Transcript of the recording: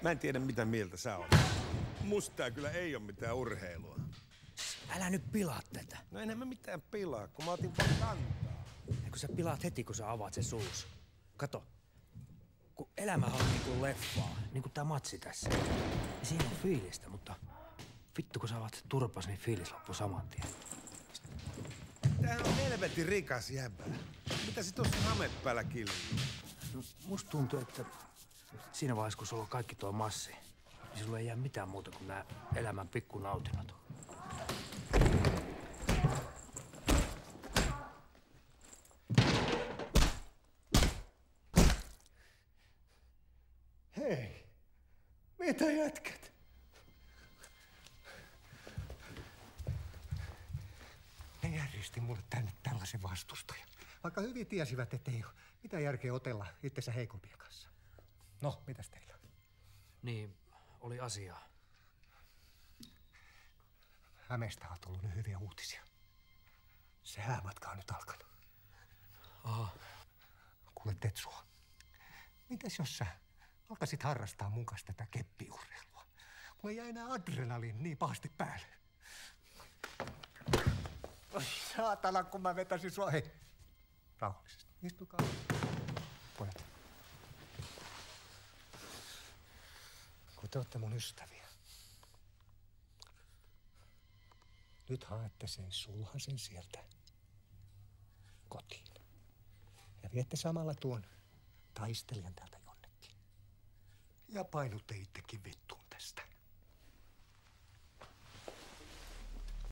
Mä en tiedä, mitä mieltä sä oot. Musta tää kyllä ei ole mitään urheilua. Älä nyt pilaa tätä. No enhän mä mitään pilaa, kun mä otin vaan kantaa. Ja kun sä pilaat heti, kun sä avaat sen suus. Kato, kun elämähän on niin kuin leffaa, niin kuin tää matsi tässä. Ja siinä on fiilistä, mutta vittu kun sä avaat turpas, niin fiilis loppuu saman tien. Tämähän on helvetin rikas jäbä. Mitä se tuossa hamepäällä killuu? No, musta tuntuu, että siinä vaiheessa, kun sulla on kaikki tuo massi, niin sulla ei jää mitään muuta kuin nämä elämän pikkunautinnot. Hei, mitä jätkät? Ne järjesti mulle tänne tällaisen vastustajan. Vaikka hyvin tiesivät, ettei ole mitään järkeä otella itsensä heikompien kanssa. No, mitäs teillä on? Niin, oli asiaa. Hämeestä on tullut nyt hyviä uutisia. Se häämatka on nyt alkanut. Aha. Kuule Tetsua, mitäs jos sä alkaisit harrastaa mun kanssa tätä keppiurheilua? Mulla ei jää enää adrenaliin niin pahasti päälle. Oi saatana, kun mä vetäisin sua. Hei, rauhallisesti. Istukaa. Pojat. Kun te ootte mun ystäviä. Nyt haette sen sulhasen sieltä kotiin. Ja viette samalla tuon taistelijan täältä jonnekin. Ja painutte itsekin vittuun tästä.